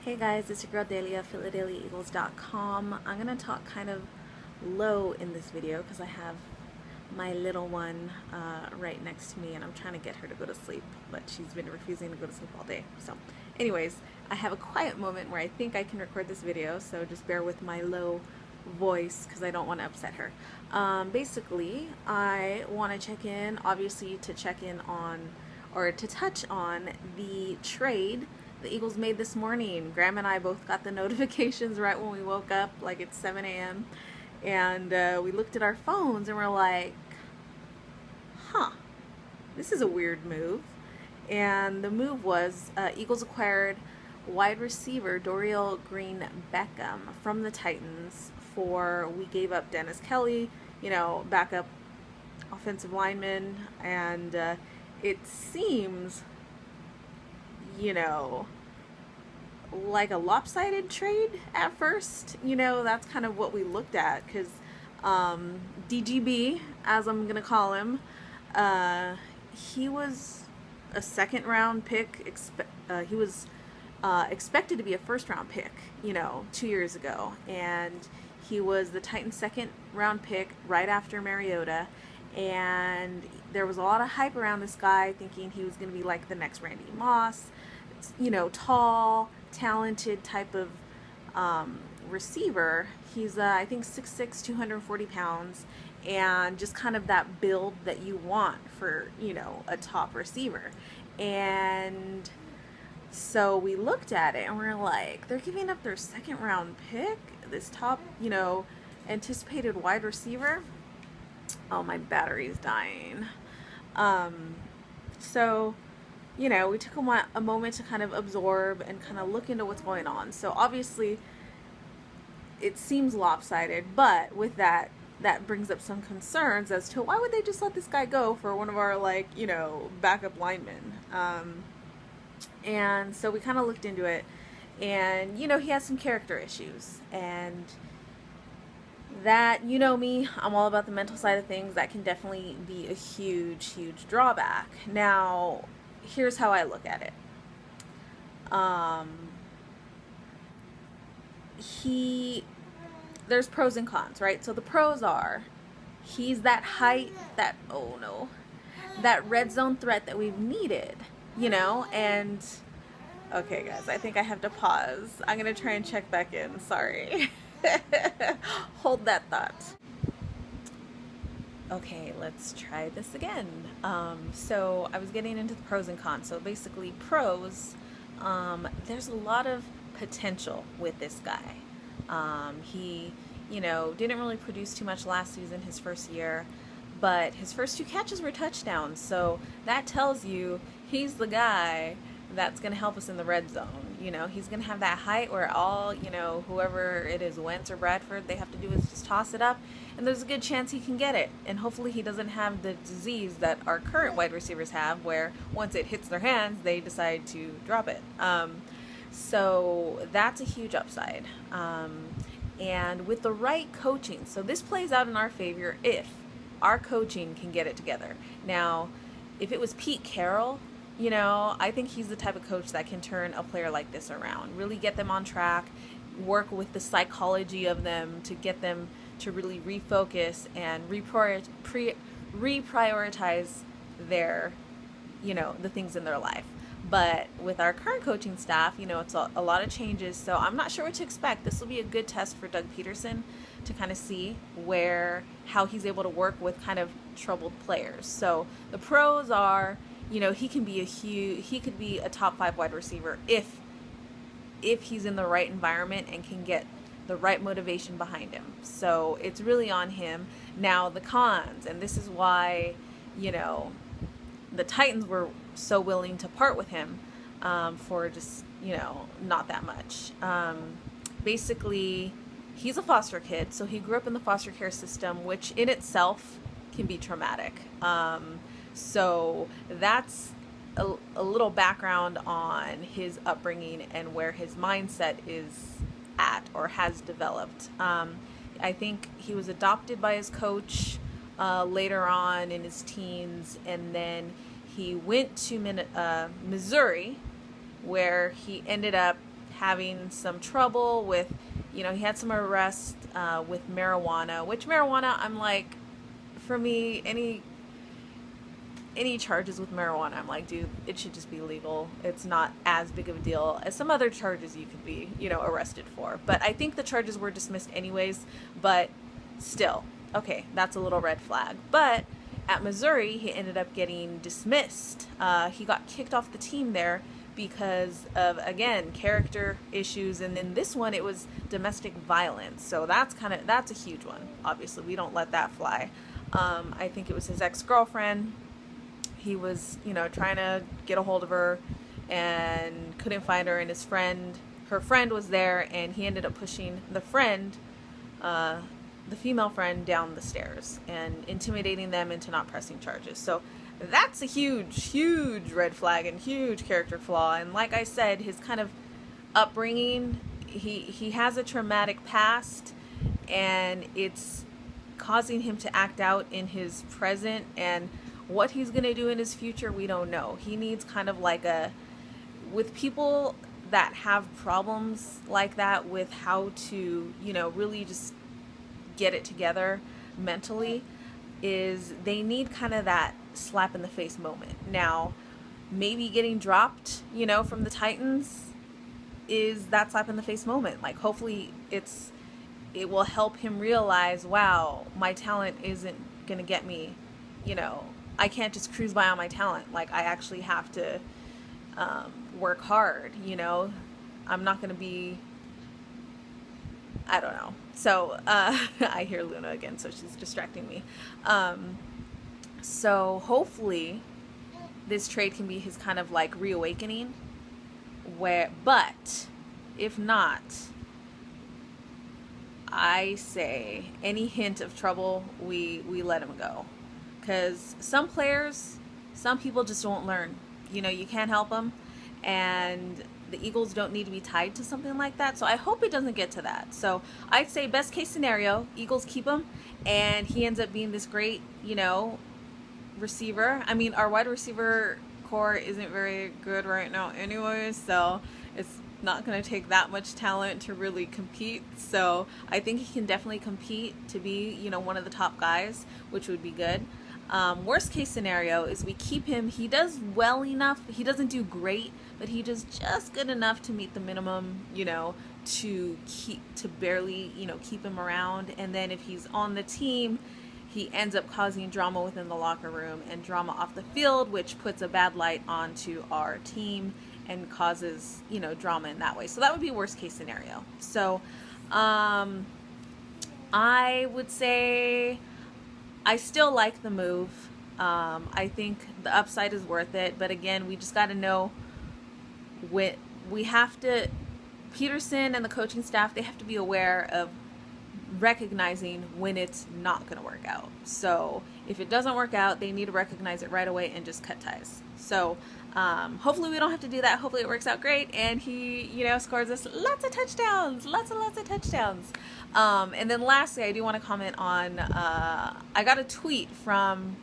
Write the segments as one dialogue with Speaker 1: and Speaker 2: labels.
Speaker 1: Hey guys, it's your girl Delia, PhilaDehliaEagles.com. I'm going to talk kind of low in this video because I have my little one right next to me and I'm trying to get her to go to sleep, but she's been refusing to go to sleep all day. So anyways, I have a quiet moment where I think I can record this video, so just bear with my low voice because I don't want to upset her. Basically, I want to check in, obviously to check in on, or to touch on the trade the Eagles made this morning. Graham and I both got the notifications right when we woke up, like it's 7 a.m. And we looked at our phones and we're like, huh, this is a weird move. And the move was Eagles acquired wide receiver Dorial Beckham from the Titans we gave up Dennis Kelly, backup offensive lineman, and it seems like a lopsided trade at first. That's kind of what we looked at, because DGB, as I'm gonna call him, he was a second round pick. He was expected to be a first round pick 2 years ago, and he was the Titans' second round pick right after Mariota. And there was a lot of hype around this guy, thinking he was going to be like the next Randy Moss, tall, talented type of receiver. He's, I think, 6'6", 240 pounds, and just kind of that build that you want for, a top receiver. And so we looked at it and we're like, they're giving up their second round pick, this top, anticipated wide receiver. Oh, my battery's dying. So, we took a moment to kind of absorb and kind of look into what's going on. So obviously it seems lopsided, but with that brings up some concerns as to why would they just let this guy go for one of our, backup linemen. And so we kind of looked into it, and he has some character issues, and that, me, I'm all about the mental side of things. That can definitely be a huge drawback. Now, here's how I look at it. There's pros and cons, right? So the pros are, he's that height, that red zone threat that we've needed, and okay guys, I think I have to pause. I'm gonna try and check back in, sorry. Hold that thought. Okay, let's try this again. So I was getting into the pros and cons. So basically, pros, there's a lot of potential with this guy. He, didn't really produce too much last season, his first year, but his first 2 catches were touchdowns. So that tells you he's the guy that's going to help us in the red zone. He's going to have that height where all, whoever it is, Wentz or Bradford, they have to do is just toss it up, and there's a good chance he can get it. And hopefully he doesn't have the disease that our current wide receivers have, where once it hits their hands, they decide to drop it. So that's a huge upside. And with the right coaching, so this plays out in our favor if our coaching can get it together. Now, if it was Pete Carroll, I think he's the type of coach that can turn a player like this around, really get them on track, work with the psychology of them to get them to really refocus and reprioritize their, the things in their life. But with our current coaching staff, it's a lot of changes, so I'm not sure what to expect. This will be a good test for Doug Peterson to kind of see how he's able to work with kind of troubled players. So the pros are, he could be a top 5 wide receiver if he's in the right environment and can get the right motivation behind him. So it's really on him. Now the cons, and this is why, the Titans were so willing to part with him for just, not that much. Basically, he's a foster kid, so he grew up in the foster care system, which in itself can be traumatic. So that's a little background on his upbringing and where his mindset is at or has developed. I think he was adopted by his coach later on in his teens, and then he went to Missouri, where he ended up having some trouble with, he had some arrests with marijuana, which marijuana, I'm like, for me, any charges with marijuana, I'm like, dude, it should just be legal. It's not as big of a deal as some other charges you could be, arrested for. But I think the charges were dismissed anyways, but still, okay, that's a little red flag. But at Missouri, he ended up getting dismissed. He got kicked off the team there because of, again, character issues. And then this one, it was domestic violence. So that's a huge one. Obviously, we don't let that fly. I think it was his ex-girlfriend. He was, trying to get a hold of her and couldn't find her, and her friend was there, and he ended up pushing the female friend down the stairs and intimidating them into not pressing charges. So that's a huge, huge red flag and huge character flaw. And like I said, his kind of upbringing, he has a traumatic past, and it's causing him to act out in his present, and what he's going to do in his future, we don't know. He needs kind of like with people that have problems like that with how to, really just get it together mentally, is they need kind of that slap in the face moment. Now, maybe getting dropped, from the Titans is that slap in the face moment. Like, hopefully it will help him realize, wow, my talent isn't going to get me, I can't just cruise by on my talent. Like, I actually have to work hard, I'm not going to be, I don't know. So I hear Luna again, so she's distracting me. So hopefully this trade can be his kind of like reawakening. But if not, I say any hint of trouble, we let him go. Because some people just won't learn. You can't help them. And the Eagles don't need to be tied to something like that. So I hope it doesn't get to that. So I'd say best case scenario, Eagles keep him. And he ends up being this great, receiver. I mean, our wide receiver core isn't very good right now anyway. So it's not going to take that much talent to really compete. So I think he can definitely compete to be, one of the top guys, which would be good. Worst case scenario is we keep him. He does well enough. He doesn't do great, but he does just good enough to meet the minimum, to barely, keep him around. And then if he's on the team, he ends up causing drama within the locker room and drama off the field, which puts a bad light onto our team and causes, drama in that way. So that would be worst case scenario. So, I would say I still like the move. I think the upside is worth it. But again, we just got to know Peterson and the coaching staff, they have to be aware of recognizing when it's not going to work out. So if it doesn't work out, they need to recognize it right away and just cut ties. So hopefully we don't have to do that. Hopefully it works out great and he, scores us lots of touchdowns. And then lastly, I do want to comment on, I got a tweet from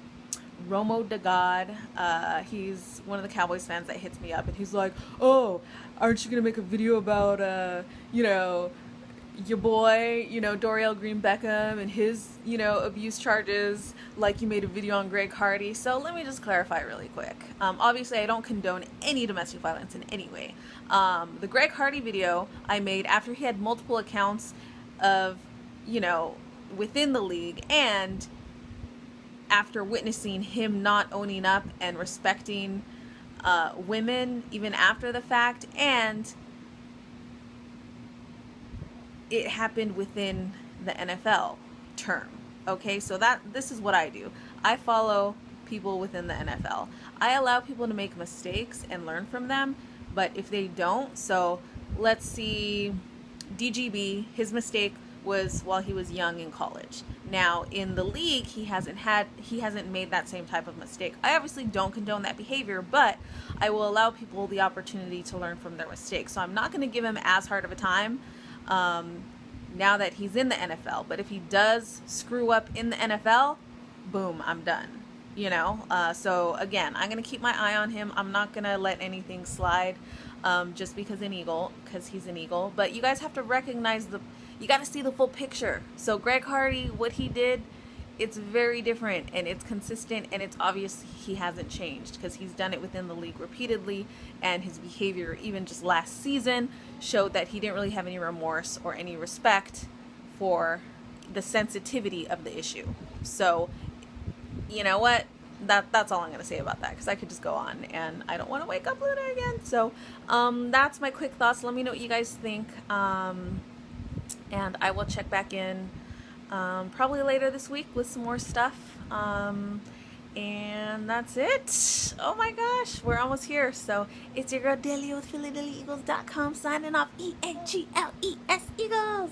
Speaker 1: Romo de God. He's one of the Cowboys fans that hits me up, and he's like, oh, aren't you going to make a video about, your boy, Dorial Beckham and his, abuse charges, like you made a video on Greg Hardy. So let me just clarify really quick. Obviously, I don't condone any domestic violence in any way. The Greg Hardy video I made after he had multiple accounts of, within the league, and after witnessing him not owning up and respecting women even after the fact, and it happened within the NFL term. Okay, so this is what I do. I follow people within the NFL. I allow people to make mistakes and learn from them, but if they don't, so let's see, DGB, his mistake was while he was young in college. Now in the league, he hasn't made that same type of mistake. I obviously don't condone that behavior, but I will allow people the opportunity to learn from their mistakes. So I'm not going to give him as hard of a time now that he's in the NFL. But if he does screw up in the NFL, boom, I'm done. So again, I'm going to keep my eye on him. I'm not going to let anything slide. just because he's an Eagle. But you guys have to recognize you got to see the full picture. So Greg Hardy, what he did, it's very different, and it's consistent, and it's obvious he hasn't changed because he's done it within the league repeatedly, and his behavior even just last season showed that he didn't really have any remorse or any respect for the sensitivity of the issue. So you know what, that's all I'm going to say about that, because I could just go on, and I don't want to wake up Luna again. So that's my quick thoughts. Let me know what you guys think, and I will check back in probably later this week with some more stuff. And that's it. Oh my gosh, we're almost here. So it's your girl Delia with PhilaDehliaEagles.com signing off. EAGLES Eagles.